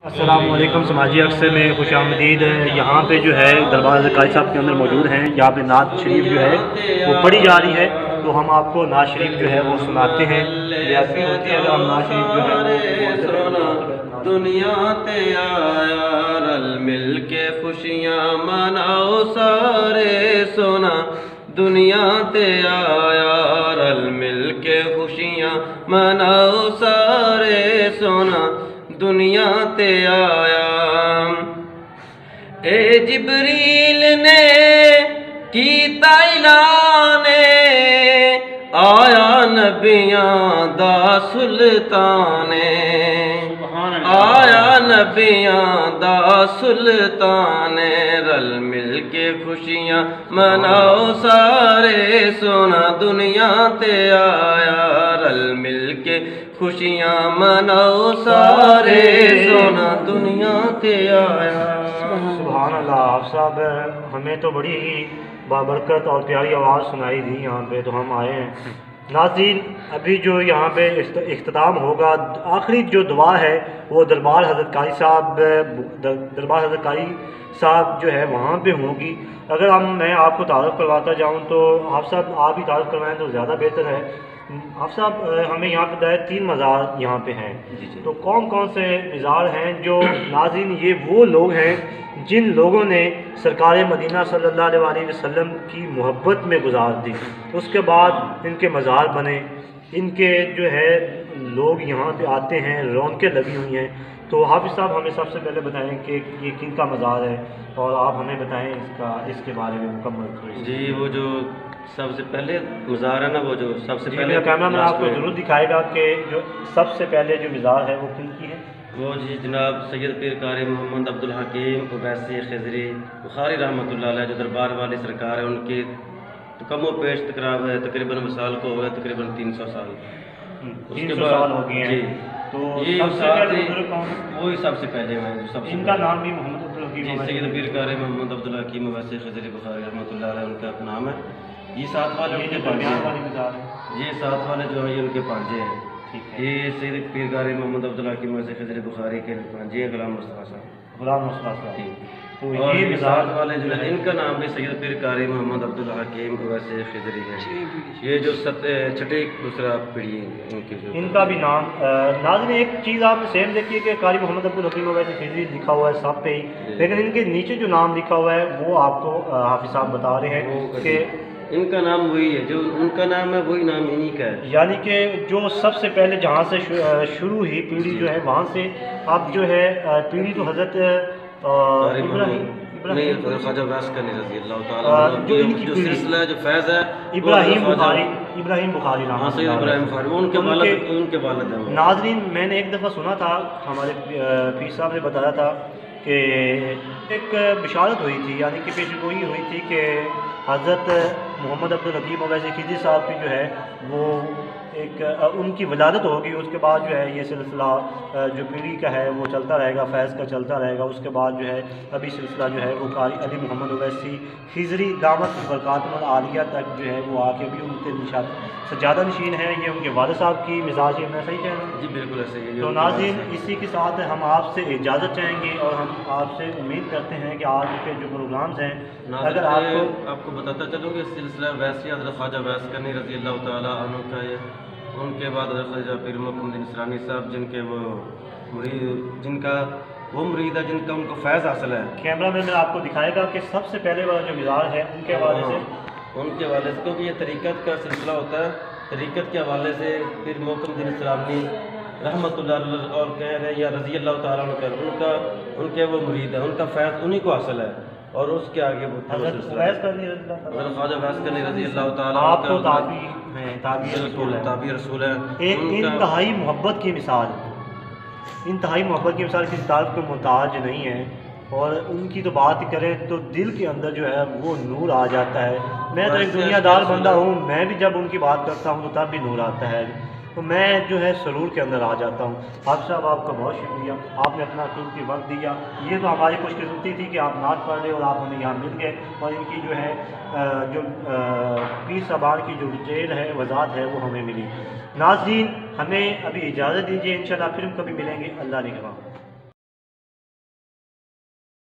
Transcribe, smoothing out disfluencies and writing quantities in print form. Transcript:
अस्सलामुअलैकुम समाजी अक्सर में खुश आमदीद। यहाँ पे जो है दरबार ज़काई साहब के अंदर मौजूद हैं। यहाँ पे नात शरीफ जो है वो पढ़ी जा रही है, तो हम आपको नात शरीफ जो है वो सुनाते हैं। होती है अगर हम नात शरीफ जो है दुनिया ते आया रल मिल के खुशियाँ मनाओ सारे सोना, दुनिया ते आया रल मिल के खुशियाँ मनाओ सारे सोना, दुनिया ते आया। ए जिब्रील ने कीता ऐलाने, आया नबियां दा सुल्ताने, आया नबियां दा सुल्ताने, रल मिल के खुशियाँ मनाओ सारे सोना, दुनिया ते आया रल मिल के खुशियाँ मनाओ सारे सोना, दुनिया ते आया। सुभान अल्लाह। आप साहब हमें तो बड़ी ही बाबरकत और प्यारी आवाज़ सुनाई दी यहाँ पे, तो हम आए हैं। नाज़रीन, अभी जो यहाँ पे इख्तिताम होगा, आखिरी जो दुआ है वो दरबार हज़रत कारी साहब जो है वहाँ पे होगी। अगर मैं आपको तारुफ़ करवाता जाऊँ तो आप साहब आप ही तारुफ़ करवाएं तो ज़्यादा बेहतर है। आप साहब हमें यहाँ पे बताया 3 मज़ार यहाँ पे हैं, तो कौन कौन से मज़ार हैं जो नाज़रीन ये वो लोग हैं जिन लोगों ने सरकार मदीना सल्लल्लाहु अलैहि वसल्लम की मोहब्बत में गुजार दी, उसके बाद इनके मज़ार बने, इनके जो है लोग यहाँ पे आते हैं, रौनकें लगी हुई हैं। तो हाफिज़ साहब हमें सबसे पहले बताएं कि ये किन का मज़ार है, और आप हमें बताएं इसके बारे में मुकम्मल। जी, वो जो सबसे पहले मज़ार है ना, वो जो सबसे पहले कैमरा मैन आपको ज़रूर दिखाएगा कि जो सबसे पहले जो मज़ार है वो किनकी है। वो जी जनाब सैयद पीर कारी मोहम्मद अब्दुल हकीम उवैसी खिज़री बुखारी रहमतुल्लाह अलैह, जो दरबार वाली सरकार है, उनके तो कमो पेश तकराब है, तकरीबन वसाल को हो गया तकरीबन 300 साल। उसके बाद हो गए हैं, तो ये वही सबसे पहले हुए हैं। सबसे इनका नाम भी मोहम्मद अब्दुल हकीम, सैयद पीर कारी मोहम्मद अब्दुल हकीम उवैसी खिज़री बुखारी रहमतुल्लाह अलैह उनका नाम है। ये साथ वाले उनके भांजे हैं, ये साथ वाले जो है ये उनके भांजे हैं। ये सैयद पीर कारी मोहम्मद अब्दुल हकीम उवैसी खिज़री बुखारी के भांजे हैं, गुलाम मुस्तफ़ा साहब। तो ये मिजाज वाले जो है इनका नाम भी सैयद पीर कारी मोहम्मद अब्दुल हकीम उवैसी खिज़री है। ये जो छठी दूसरा पीढ़ी इनकी जो इनका भी नाम नाज़रीन एक चीज़ आप सेम देखिए कि कारी मोहम्मद अब्दुल हकीम उवैसी खिज़री लिखा हुआ है सब पे ही, लेकिन इनके नीचे जो नाम लिखा हुआ है वो आपको हाफिज़ साहब बता रहे हैं कि इनका नाम वही है, जो उनका नाम है वही नाम इन्हीं का है। यानी कि जो सबसे पहले जहाँ से शुरू ही पीढ़ी जो है वहाँ से अब जो है पीढ़ी तो हज़रत इब्राहिम बुखारी नाज़रीन, मैंने एक दफ़ा सुना था, हमारे पीर साहब ने बताया था कि एक बिशारत हुई थी, यानी कि पेशगोई हुई थी कि हज़रत मोहम्मद अब्दुल हकीम उवैसी खिज़री साहब की जो है वो एक उनकी वलादत होगी। उसके बाद जो है ये सिलसिला जो पीढ़ी का है वो चलता रहेगा, फैज़ का चलता रहेगा। उसके बाद जो है अभी सिलसिला जो है वो कारी अली मोहम्मद उवैसी खिज़री दामत बरकातुहुल आलिया तक जो है वो आके भी उनके निशान सजादा नशीन है। ये उनके वालिद साहब की मिजाज है, मैं सही कह रहा हूँ? जी बिल्कुल ऐसे ही। तो नाज़रीन, इसी के साथ हम आपसे इजाज़त चाहेंगे और हम आपसे उम्मीद करते हैं कि आज के जो प्रोग्राम्स हैं, अगर आपको बताता चलूँ कि सिलसिला वैसी हज़रत ख्वाजा वैस करनी रज़ी अल्लाह तआला अन्हु का है, उनके बाद हज़रत ख्वाजा पीर मुहम्मद नसरानी साहब जिनके वो जिनका वो मुरीद है, जिनका उनको फैज़ हासिल है। कैमरा मैन आपको दिखाएगा कि सबसे पहले वाला जो मज़ार है उनके हवाले से, क्योंकि ये तरीक़त का सिलसिला होता है, तरीक़त के हवाले से पीर मुहम्मद नसरानी रहमतुल्लाह अलैह और कह रहे हैं या रज़ी अल्लाह तआला उनका उनके वो मुरीद है, उनका फैज़ उन्हीं को हासिल है। और उसके आगे वो ताबी रसूल है, एक इंतहाई मोहब्बत की मिसाल, इंतहाई मोहब्बत की मिसाल किसी तारीफ के मोहताज नहीं है। और उनकी तो बात करें तो दिल के अंदर जो है वो नूर आ जाता है। मैं तो एक दुनियादार बंदा हूँ, मैं भी जब उनकी बात करता हूँ तो तब भी नूर आता है। तो मैं जो है सरूर के अंदर आ जाता हूँ। हाफ़िज़ साहब आपका बहुत शुक्रिया, आपने अपना कीमती वक्त दिया। ये तो हमारी खुशकिस्मती थी कि आप नात पढ़ रहे और आप हमें यहाँ मिल गए, और इनकी जो है जो पीर साहबान की जो डिटेल है वज़ाहत है वो हमें मिली। नाज़रीन हमें अभी इजाज़त दीजिए, इंशाअल्लाह फिर कभी मिलेंगे। अल्लाह निगहबान।